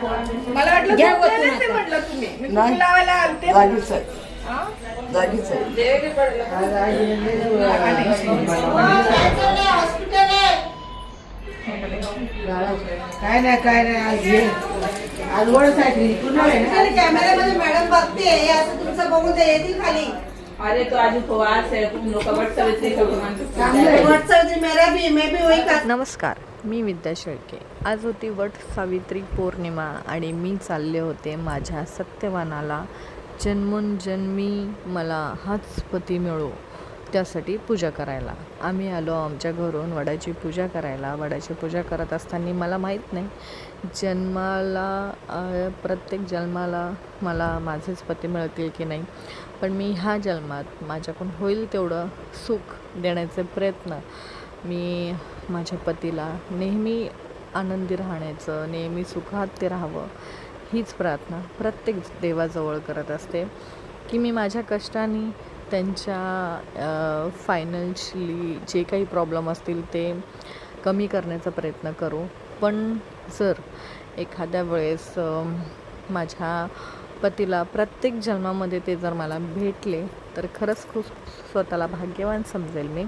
मला वाटलं घ्या झोपलेलं वस्तू असेल नका. म्हटलं तुम्ही. मी नाही. कुंकू लावायला आलते. जागीच आहे हा? जागीच आहे काय नाही आज घे आज वळच आहे पुन्हा आहे ना. कॅमेऱ्यामध्ये मॅडम बघते हे असं तुमचं बघून ते येतील खाली. अरे तो आज उपवास है, तुम लोग वट सावित्री का भगवान व्हॉट्सअप मैं भी वही कर. नमस्कार, मी विद्या शेळके. आज होती वट सावित्री पौर्णिमा आणि मी चालले होते माझ्या सत्यवानाला जन्मोनजन्मी मला हाच पती मिळो त्यासाठी पूजा करायला. आम्ही आलो आमच्या घरून वडाची पूजा करायला. वडाची पूजा करत असताना मला माहीत नाही प्रत्येक जन्माला मला माझेच पती मिळतील की नाही, पण मी ह्या जन्मात माझ्याकडून होईल तेवढं सुख देण्याचे प्रयत्न मी माझ्या पतीला नेहमी आनंदी राहण्याचं, नेहमी सुखात ते राहावं हीच प्रार्थना प्रत्येक देवाजवळ करत असते की मी माझ्या कष्टाने त्यांच्या फायनान्शियली जे काही प्रॉब्लेम असतील ते कमी करण्याचा प्रयत्न करू. पण जर एखाद्या वेळेस माझ्या पतीला प्रत्येक जन्मामध्ये ते जर मला भेटले तर खरंच खूप स्वतःला भाग्यवान समजेल मी.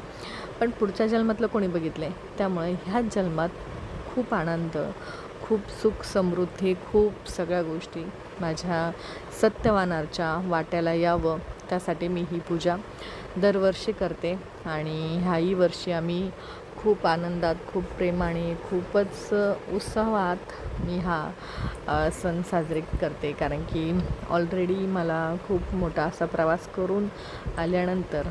पण पुढच्या जन्मातलं कोणी बघितले, त्यामुळे ह्याच जन्मात खूप आनंद, खूप सुख समृद्धी, खूप सगळ्या गोष्टी माझ्या सत्यवानाच्या वाट्याला यावं त्यासाठी मी ही पूजा दरवर्षी करते. आणि ह्याही वर्षी आम्ही खूप आनंदात, खूप प्रेमाने, खूपच उत्साहात मी हा सण साजरे करते. कारण की ऑलरेडी मला खूप मोठा असा प्रवास करून आल्यानंतर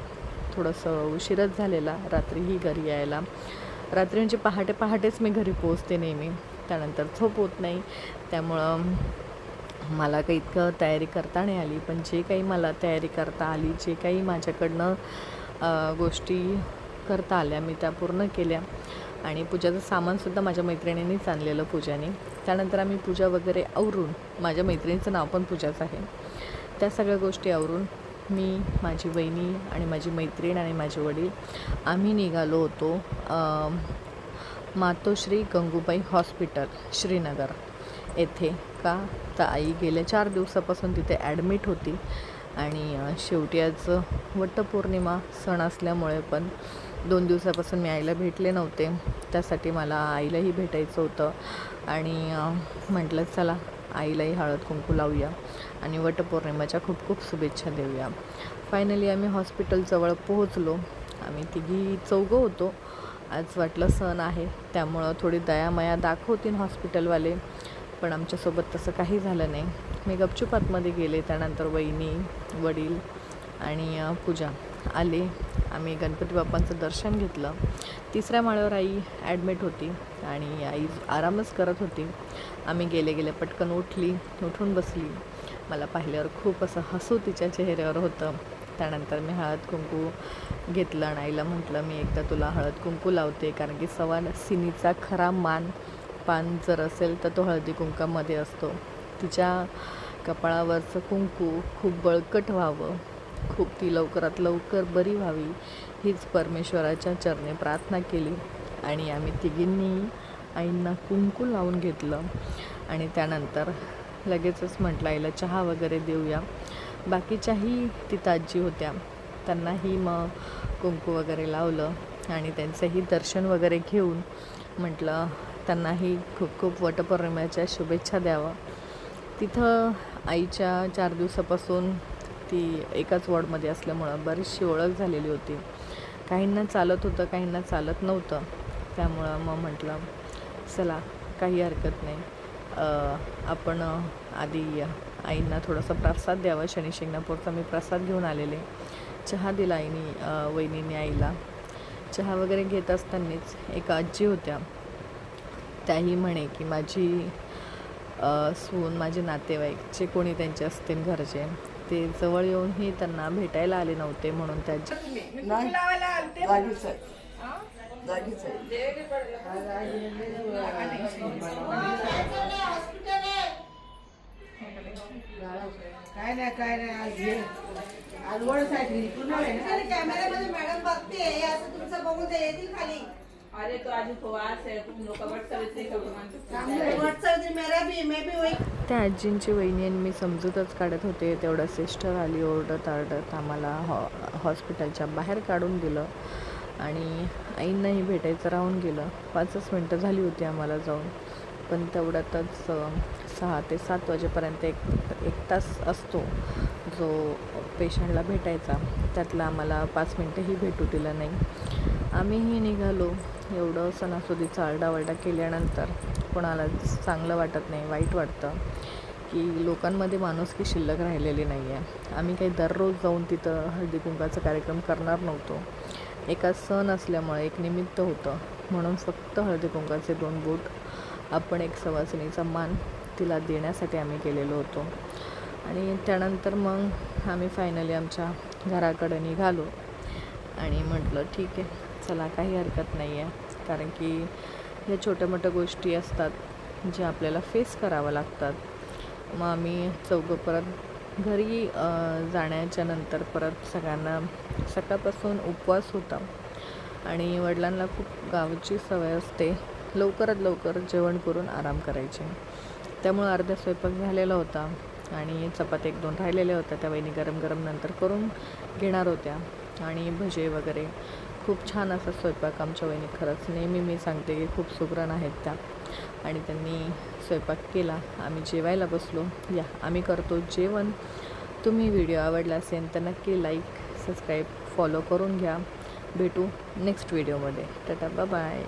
थोडंसं उशीरच झालेला रात्रीही घरी यायला. रात्री म्हणजे पहाटेच मी घरी पोहोचते नेहमी, त्यानंतर झोप होत नाही. त्यामुळं मला काही इतकं तयारी करता नाही आली. पण जे काही मला तयारी करता आली, जे काही माझ्याकडनं गोष्टी करता आल्या मी त्या पूर्ण केल्या. आणि पूजाचं सामानसुद्धा माझ्या मैत्रिणींनीच आणलेलं पूजाने. त्यानंतर आम्ही पूजा वगैरे आवरून, माझ्या मैत्रिणीचं नाव पण पूजाच आहे, त्या सगळ्या गोष्टी आवरून मी, माझी वहिनी आणि माझी मैत्रीण आणि माझे वडील आम्ही निघालो होतो मातोश्री गंगूबाई हॉस्पिटल श्रीनगर येथे. का तर आई गेल्या 4 दिवसापासून तिथे ॲडमिट होती आणि शेवटी आज वटपौर्णिमा सण असल्यामुळे पण 2 दिवसापासून मी आईला भेटले नव्हते. त्यासाठी मला आईलाही भेटायचं होतं आणि म्हटलं चला आईलाही हळद कुंकू लावूया आणि वटपौर्णिमेच्या खूप खूप शुभेच्छा देऊया. फायनली आम्ही हॉस्पिटलजवळ पोहोचलो. आम्ही चौघं होतो. आज वाटलं सण आहे त्यामुळं थोडी दयामाया दाखवतील हॉस्पिटलवाले, पण आमच्यासोबत तसं काही झालं नाही. मी गपचूप आतमध्ये गेले. त्यानंतर वहिनी, वडील आणि पूजा आले. आम्ही गणपती बाप्पांचं दर्शन घेतलं. 3ऱ्या माळ्यावर आई ॲडमिट होती आणि आई आरामच करत होती. आम्ही गेले पटकन उठून बसली. मला पाहिल्यावर खूप असं हसू तिच्या चेहऱ्यावर होतं. त्यानंतर मी हळद कुंकू घेतलं आणि आईला म्हटलं मी एकदा तुला हळद कुंकू लावते, कारण की सवासिनीचा खरा पान जर असेल तर तो हळदी कुंकामध्ये असतो. तिच्या कपाळावरचं कुंकू खूप बळकट व्हावं, खूप ती लवकरात लवकर बरी व्हावी हीच परमेश्वराच्या चरणी प्रार्थना केली. आणि आम्ही तिघींनी आईंना कुंकू लावून घेतलं आणि त्यानंतर लगेचच म्हटलं आईला चहा वगैरे देऊया. बाकीच्याही तिथं आजी होत्या, त्यांनाही मग कुंकू वगैरे लावलं आणि त्यांचंही दर्शन वगैरे घेऊन म्हटलं त्यांनाही खूप खूप वटपौर्णिमेच्या शुभेच्छा द्यावं. तिथं आईच्या 4 दिवसापासून ती एकाच वॉर्डमध्ये असल्यामुळं बरीचशी ओळख झालेली होती. काहींना चालत होतं, काहींना चालत नव्हतं. त्यामुळं मग म्हटलं चला काही हरकत नाही, आपण आधी आईंना थोडासा प्रसाद द्यावा. शनी शिंगणापूरचा मी प्रसाद घेऊन आलेले. चहा दिला वहिनीने आईला. चहा वगैरे घेत असतानाच एक आजी होत्या, त्याही म्हणे की माझी सून, माझे नातेवाईक जे कोणी त्यांचे असतील घरचे, ते जवळ येऊनही त्यांना भेटायला आले नव्हते, म्हणून त्या कुंकू लावायला आलते. जागीच आहे हा? जागीच आहे काय नाही आज घे आज वळच आहे पुन्हा आहे ना. कॅमेऱ्यामध्ये मॅडम बघते हे असं तुमचं बघून ते येतील खाली. अरे तो आज उपवास है, तुम लोग का वट सावित्री का भगवान के पूजा चांगलं है। आहे. व्हाट्सएप मैं भी वही त्या आजींची वहिनी आणि मी समजूतच काढत होते, तेवढं सिस्टर आली ओरडत आरडत आम्हाला हॉस्पिटलच्या बाहेर काढून दिलं आणि आईंनाही भेटायचं राहून गेलं. 5च मिनटं झाली होती आम्हाला जाऊन, पण तेवढ्यातच 6 ते 7 वाजेपर्यंत एक तास असतो जो पेशंटला भेटायचा, त्यातला आम्हाला 5 मिनटंही भेटू दिलं नाही. आम्हीही निघालो. एवढं सणासुदीचा आरडाओरडा केल्यानंतर कोणाला चांगलं वाटत नाही, वाईट वाटतं की लोकांमध्ये माणुसकी शिल्लक राहिलेली नाही आहे. आम्ही काही दररोज जाऊन तिथं हळदी कुंकाचा कार्यक्रम करणार नव्हतो. एका सण असल्यामुळे एक निमित्त होतं म्हणून फक्त हळदी कुंकाचे 2 बोट आपण एक सवासिनीचा मान तिला देण्यासाठी आम्ही गेलेलो होतो. आणि त्यानंतर मग आम्ही फायनली आमच्या घराकडे निघालो आणि म्हटलं ठीक आहे चला, काही हरकत नाही आहे, कारण की या छोट्या मोठ्या गोष्टी असतात ज्या आपल्याला फेस कराव्या लागतात. मग आम्ही चौघं परत घरी जाण्याच्या नंतर परत सगळ्यांना सकाळपासून उपवास होता आणि वडिलांना खूप गावची सवय असते लवकरात लवकर जेवण करून आराम करायचे. त्यामुळे अर्धा स्वयंपाक झालेला होता आणि चपात्या 1-2 राहिलेल्या होत्या, त्या वहिनी गरम गरम नंतर करून घेणार होत्या. आणि भजे वगैरे खूप छान असा स्वयंपाक आमच्या वहिनी, खरंच नेहमी मी सांगते की खूप सुगरण आहेत त्या. आणि त्यांनी स्वयंपाक केला, आम्ही जेवायला बसलो. या आम्ही करतो जेवण. तुम्ही व्हिडिओ आवडला असेल तर नक्की लाईक, सबस्क्राईब, फॉलो करून घ्या. भेटू नेक्स्ट व्हिडिओमध्ये. Tata, bye bye.